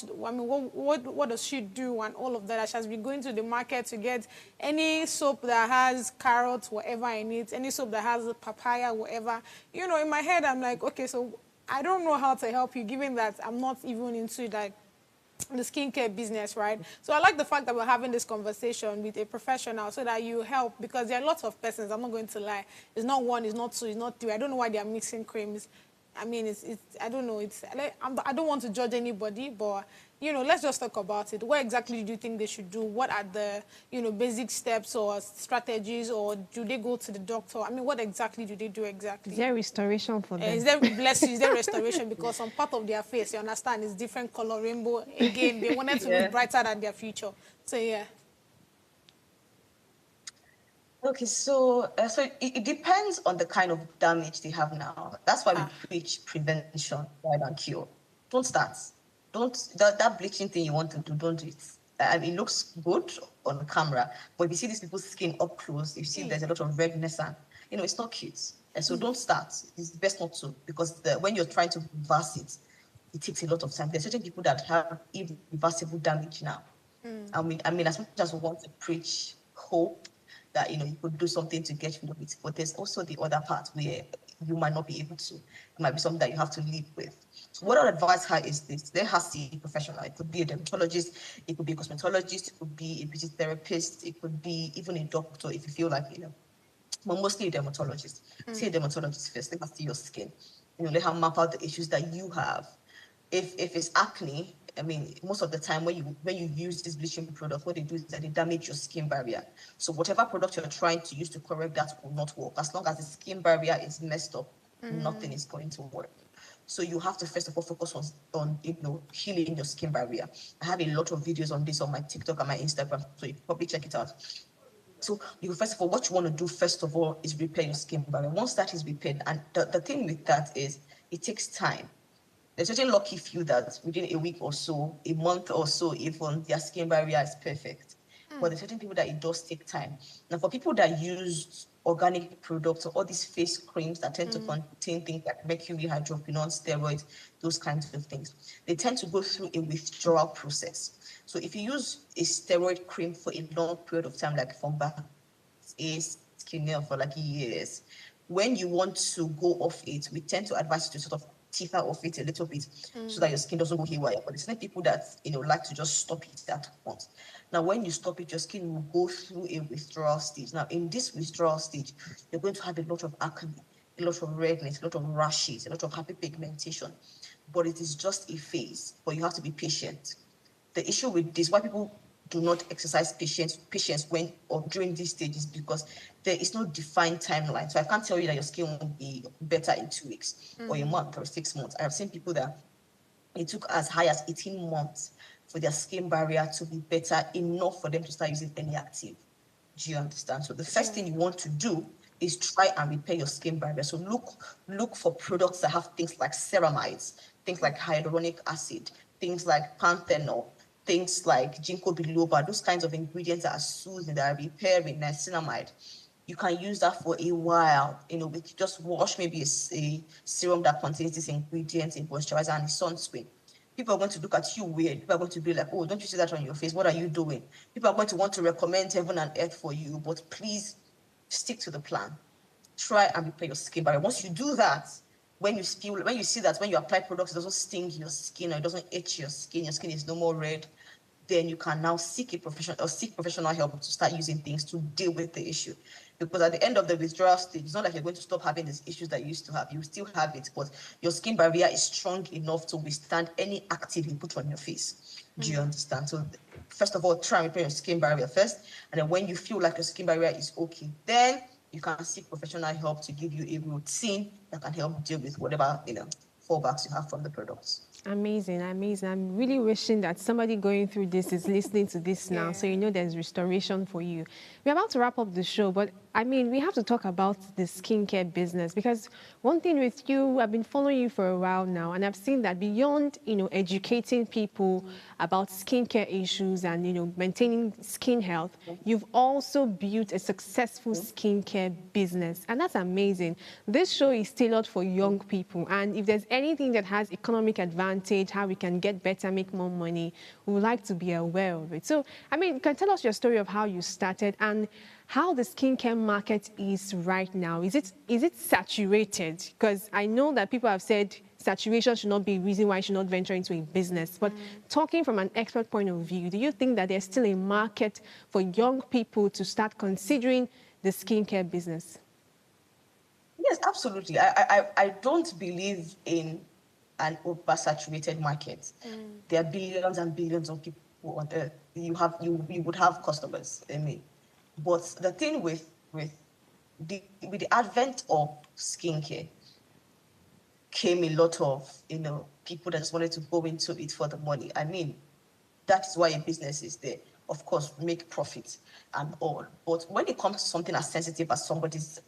does she do and all of that? She has been going to the market to get any soap that has carrots, whatever in it, any soap that has papaya, whatever. In my head, I'm like, okay, so I don't know how to help you, given that I'm not even into the skincare business, right? So I like the fact that we're having this conversation with a professional so that you help, because there are lots of persons, I'm not going to lie. It's not one, it's not two, it's not three. I don't know why they are mixing creams. I mean, I don't know. I don't want to judge anybody, but, let's just talk about it. What exactly do you think they should do? What are the, basic steps or strategies, or do they go to the doctor? I mean, what exactly do they do exactly? Is there restoration for them? Is there restoration? Because some part of their face, you understand, is different color, rainbow. Again, they wanted to look brighter than their future. So, yeah. Okay, so it depends on the kind of damage they have now. That's why we preach prevention rather than cure. Don't start. That bleaching thing you want to do, don't do it. I mean, it looks good on camera, but if you see these people's skin up close, you see there's a lot of redness and, it's not cute. And so don't start. It's best not to, because when you're trying to reverse it, it takes a lot of time. There's certain people that have irreversible damage now. I mean, as much as we want to preach hope, that you could do something to get rid of it, but there's also the other part where you might not be able to. It might be something that you have to live with. So what I would advise her is this: there has to be a professional. It could be a dermatologist, it could be a cosmetologist, it could be a beauty therapist, it could be even a doctor if you feel like but mostly a dermatologist. See a dermatologist first. Let her see your skin. Let her map out the issues that you have. If it's acne, I mean, most of the time when you use this bleaching product, what they do is that they damage your skin barrier. So whatever product you're trying to use to correct that will not work. As long as the skin barrier is messed up, nothing is going to work. So you have to first of all focus on healing your skin barrier. I have a lot of videos on this on my TikTok and my Instagram, so you can probably check it out. So first of all, what you want to do first of all is repair your skin barrier. Once that is repaired, and the thing with that is it takes time. There's certain lucky few that within a week or so, a month or so, even their skin barrier is perfect. But there's certain people that it does take time. Now, for people that use organic products or all these face creams that tend to contain things like mercury, hydroquinone, steroids, those kinds of things, they tend to go through a withdrawal process. So if you use a steroid cream for a long period of time, like from back, skin for like years, when you want to go off it, we tend to advise you to sort of taper off it a little bit so that your skin doesn't go haywire. But it's not people that like to just stop it at once. Now, when you stop it, your skin will go through a withdrawal stage. Now, in this withdrawal stage, you're going to have a lot of acne, a lot of redness, a lot of rashes, a lot of hyperpigmentation. But it is just a phase. But you have to be patient. The issue with this, why people do not exercise patience when or during these stages, because there is no defined timeline. So I can't tell you that your skin will be better in 2 weeks or a month or 6 months. I have seen people that it took as high as 18 months for their skin barrier to be better enough for them to start using any active. Do you understand? So the first thing you want to do is try and repair your skin barrier. So look for products that have things like ceramides, things like hyaluronic acid, things like panthenol, things like ginkgo biloba, those kinds of ingredients that are soothing, that are repairing, niacinamide. You can use that for a while, with just wash maybe a serum that contains these ingredients, a moisturizer and a sunscreen. People are going to look at you weird. People are going to be like, oh, don't you see that on your face? What are you doing? People are going to want to recommend heaven and earth for you, but please stick to the plan. Try and repair your skin barrier. Once you do that, when you see that when you apply products, it doesn't sting your skin or it doesn't itch your skin is no more red, then you can now seek professional help to start using things to deal with the issue. Because at the end of the withdrawal stage, it's not like you're going to stop having these issues that you used to have. You still have it, but your skin barrier is strong enough to withstand any active input on your face. Do you understand? So first of all, try and repair your skin barrier first. And then when you feel like your skin barrier is okay, then you can seek professional help to give you a routine that can help deal with whatever, fallbacks you have from the products. Amazing, amazing. I'm really wishing that somebody going through this is listening to this now, so you know there's restoration for you. We're about to wrap up the show, but I mean, we have to talk about the skincare business, because one thing with you, I've been following you for a while now, and I've seen that beyond, educating people about skincare issues and, maintaining skin health, you've also built a successful skincare business, and that's amazing. This show is tailored for young people, and if there's anything that has economic advantage, how we can get better, make more money, we would like to be aware of it. So, I mean, you can tell us your story of how you started and how the skincare market is right now. Is it saturated? Because I know that people have said saturation should not be a reason why you should not venture into a business. But talking from an expert point of view, do you think that there's still a market for young people to start considering the skincare business? Yes, absolutely. I don't believe in an oversaturated market. There are billions and billions of people on earth. You would have customers. I mean, but the thing with the advent of skincare came a lot of people that just wanted to go into it for the money. I mean, that is why a business is there. Of course, make profit and all. But when it comes to something as sensitive as somebody's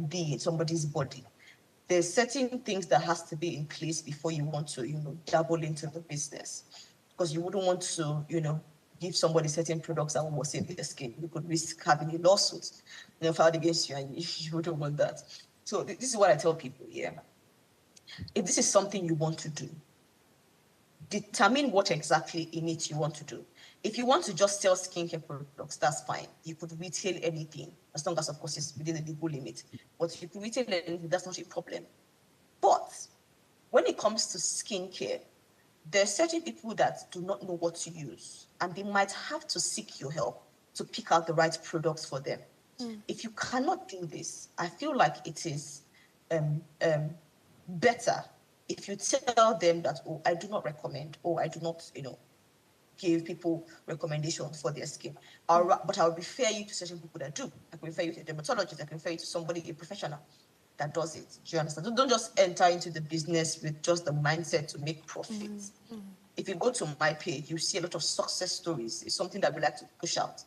being, somebody's body, there's certain things that has to be in place before you want to dabble into the business, because you wouldn't want to give somebody certain products that will worsen their skin. You could risk having a lawsuit filed against you, and you wouldn't want that. So this is what I tell people. Yeah, if this is something you want to do, determine what exactly in it you want to do. If you want to just sell skincare products, that's fine. You could retail anything, as long as, of course, it's within the legal limit. But if you could retail anything, that's not a problem. But when it comes to skincare, there are certain people that do not know what to use, and they might have to seek your help to pick out the right products for them. If you cannot do this, I feel like it is better if you tell them that, oh, I do not recommend, or I do not, give people recommendations for their skin. But I'll refer you to certain people that do. I can refer you to a dermatologist. I can refer you to somebody, a professional that does it. Do you understand? Don't just enter into the business with just the mindset to make profits. If you go to my page, you see a lot of success stories. It's something that we like to push out,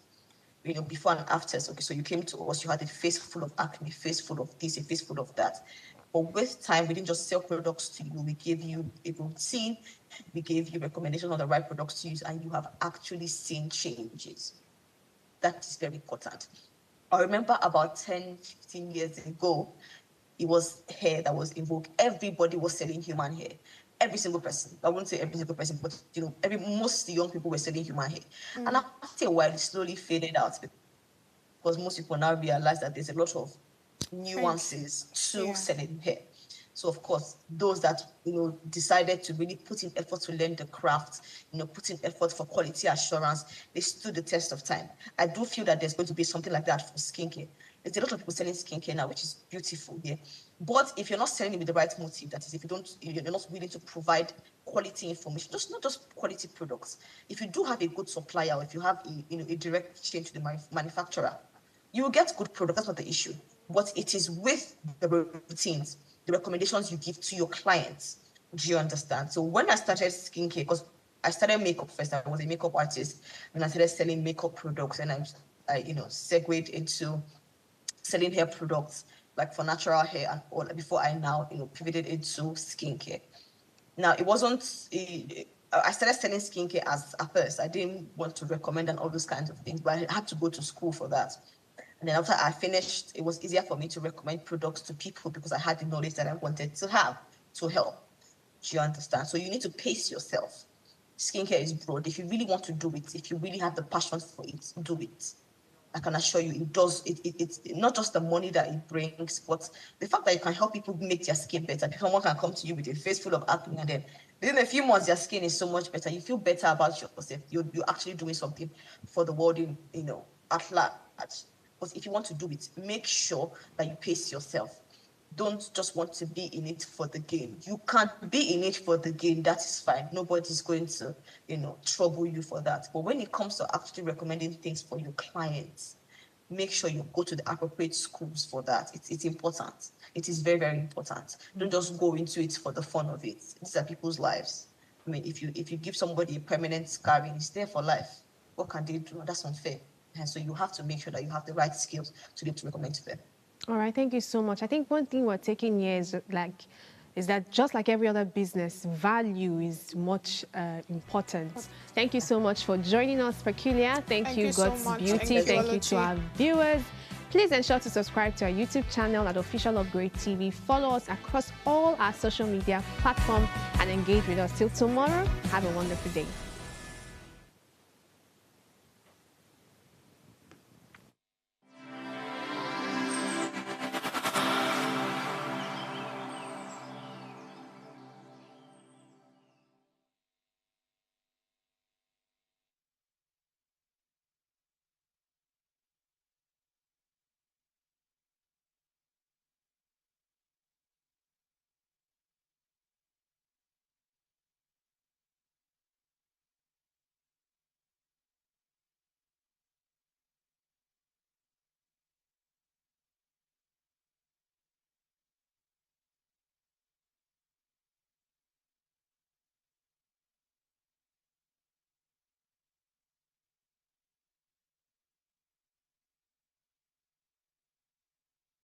before and after. Okay, so you came to us, you had a face full of acne, face full of this, a face full of that. But with time, we didn't just sell products to you. We gave you a routine. We gave you recommendations on the right products to use, and you have actually seen changes. That is very important. I remember about 10, 15 years ago, it was hair that was in vogue. Everybody was selling human hair. Every single person. I wouldn't say every single person, but most young people were selling human hair. And after a while, it slowly faded out, because most people now realize that there's a lot of nuances to selling hair. So of course, those that decided to really put in effort to learn the craft, put in effort for quality assurance, they stood the test of time. I do feel that there's going to be something like that for skincare. There's a lot of people selling skincare now, which is beautiful, yeah. But if you're not selling it with the right motive, that is, if you're not willing to provide quality information, not just quality products. If you do have a good supplier, or if you have a direct chain to the manufacturer, you will get good products. That's not the issue. But it is with the routines, the recommendations you give to your clients. Do you understand? So when I started skincare, because I started makeup first, I was a makeup artist, and I started selling makeup products, and I segued into selling hair products, like for natural hair and all, before I now pivoted into skincare. Now, it wasn't I started selling skincare at first. I didn't want to recommend and all those kinds of things, but I had to go to school for that. And then after I finished, it was easier for me to recommend products to people because I had the knowledge that I wanted to have to help. Do you understand? So you need to pace yourself. Skincare is broad. If you really want to do it, if you really have the passion for it, do it. I can assure you it does. It's not just the money that it brings, but the fact that you can help people make their skin better. Someone can come to you with a face full of acne, and then within a few months, their skin is so much better. You feel better about yourself. You're actually doing something for the world, at large. But if you want to do it, make sure that you pace yourself. Don't just want to be in it for the gain. You can't be in it for the gain. That is fine. Nobody's going to, trouble you for that. But when it comes to actually recommending things for your clients, make sure you go to the appropriate schools for that. It's important. It is very, very important. Don't just go into it for the fun of it. These are people's lives. I mean, if you give somebody a permanent scarring, it's there for life. What can they do? That's unfair. And so you have to make sure that you have the right skills to be able to recommend to them. All right, thank you so much. I think one thing we're taking here is that just like every other business, value is much important. Thank you so much for joining us, Peculiar. Thank you, so God's much. Beauty. Thank you to our viewers. Please ensure to subscribe to our YouTube channel at Official Upgrade TV. Follow us across all our social media platforms and engage with us. Till tomorrow, have a wonderful day.